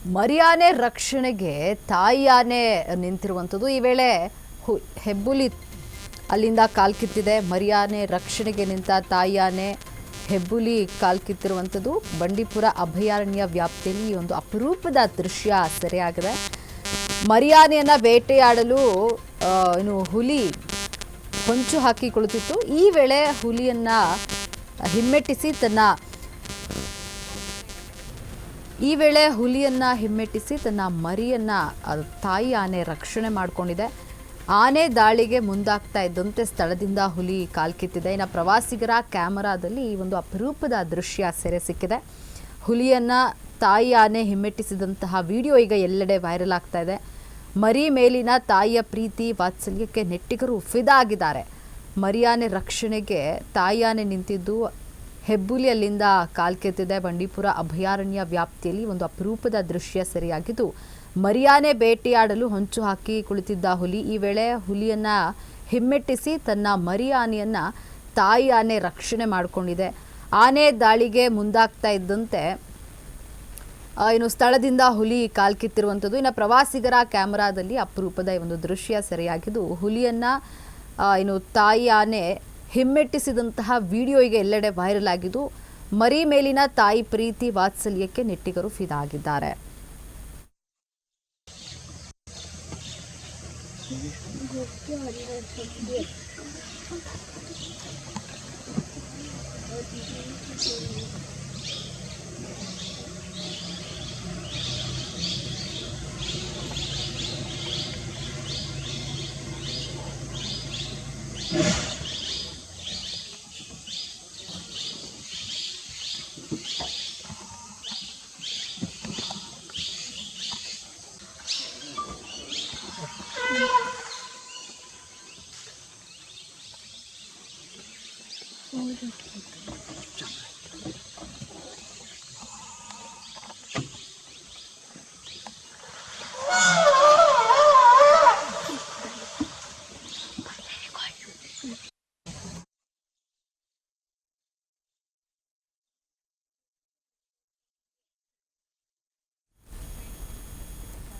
ಮರಿಯಾನೆ ರಕ್ಷಣೆಗೆ ತಾಯಿ ಆನೆ ನಿಂತಿರುವಂಥದ್ದು. ಈ ವೇಳೆ ಹೆಬ್ಬುಲಿ ಅಲ್ಲಿಂದ ಕಾಲ್ಕಿತ್ತಿದೆ. ಮರಿಯಾನೆ ರಕ್ಷಣೆಗೆ ನಿಂತ ತಾಯಿ ಆನೆ ಹೆಬ್ಬುಲಿ ಕಾಲ್ಕಿತ್ತಿರುವಂಥದ್ದು. ಬಂಡೀಪುರ ಅಭಯಾರಣ್ಯ ವ್ಯಾಪ್ತಿಯಲ್ಲಿ ಈ ಒಂದು ಅಪರೂಪದ ದೃಶ್ಯ ಸೆರೆಯಾಗಿದೆ. ಮರಿಯಾನೆಯನ್ನ ಬೇಟೆಯಾಡಲು ಹುಲಿ ಹೊಂಚು ಹಾಕಿ ಕುಳಿತಿತ್ತು. ಈ ವೇಳೆ ಹುಲಿಯನ್ನ ಹಿಮ್ಮೆಟ್ಟಿಸಿ ತನ್ನ ಮರಿಯನ್ನ ತಾಯಿ ಆನೆ ರಕ್ಷಣೆ ಮಾಡಿಕೊಂಡಿದೆ. ಆನೆ ದಾಳಿಗೆ ಮುಂದಾಗ್ತಾ ಇದ್ದಂತೆ ಸ್ಥಳದಿಂದ ಹುಲಿ ಕಾಲ್ಕಿತ್ತಿದೆ. ಇನ್ನು ಪ್ರವಾಸಿಗರ ಕ್ಯಾಮೆರಾದಲ್ಲಿ ಈ ಒಂದು ಅಪರೂಪದ ದೃಶ್ಯ ಸೆರೆ ಸಿಕ್ಕಿದೆ. ಹುಲಿಯನ್ನ ತಾಯಿ ಆನೆ ಹಿಮ್ಮೆಟ್ಟಿಸಿದಂತಹ ವಿಡಿಯೋ ಈಗ ಎಲ್ಲೆಡೆ ವೈರಲ್ ಆಗ್ತಾ ಇದೆ. ಮರಿ ಮೇಲಿನ ತಾಯಿಯ ಪ್ರೀತಿ ವಾತ್ಸಲ್ಯಕ್ಕೆ ನೆಟ್ಟಿಗರು ಫಿದಾ ಆಗಿದ್ದಾರೆ. ಮರಿಯಾನೆ ರಕ್ಷಣೆಗೆ ತಾಯಿ ಆನೆ ನಿಂತಿದ್ದು ಹೆಬ್ಬುಲಿ ಅಲ್ಲಿಂದ ಕಾಲ್ಕೆತ್ತಿದೆ. ಬಂಡೀಪುರ ಅಭಯಾರಣ್ಯ ವ್ಯಾಪ್ತಿಯಲ್ಲಿ ಒಂದು ಅಪರೂಪದ ದೃಶ್ಯ ಸೆರೆಯಾಗಿದ್ದು, ಮರಿಯಾನೆ ಬೇಟೆಯಾಡಲು ಹೊಂಚು ಹಾಕಿ ಕುಳಿತಿದ್ದ ಹುಲಿ ಈ ವೇಳೆ ಹುಲಿಯನ್ನ ಹಿಮ್ಮೆಟ್ಟಿಸಿ ತನ್ನ ಮರಿ ಆನೆಯನ್ನ ತಾಯಿ ಆನೆ ರಕ್ಷಣೆ ಮಾಡಿಕೊಂಡಿದೆ. ಆನೆ ದಾಳಿಗೆ ಮುಂದಾಗ್ತಾ ಇದ್ದಂತೆ ಸ್ಥಳದಿಂದ ಹುಲಿ ಕಾಲ್ಕಿತ್ತಿರುವಂಥದ್ದು. ಇನ್ನು ಪ್ರವಾಸಿಗರ ಕ್ಯಾಮೆರಾದಲ್ಲಿ ಅಪರೂಪದ ಈ ಒಂದು ದೃಶ್ಯ ಸೆರೆಯಾಗಿದ್ದು, ಹುಲಿಯನ್ನ ತಾಯಿ ಆನೆ ಹಿಮ್ಮೆಟ್ಟಿಸಿದಂತಹ ವಿಡಿಯೋ ಈಗ ಎಲ್ಲೆಡೆ ವೈರಲ್ ಆಗಿದ್ದು, ಮರಿ ಮೇಲಿನ ತಾಯಿ ಪ್ರೀತಿ ವಾತ್ಸಲ್ಯಕ್ಕೆ ನೆಟ್ಟಿಗರು ಫಿದಾ ಆಗಿದ್ದಾರೆ.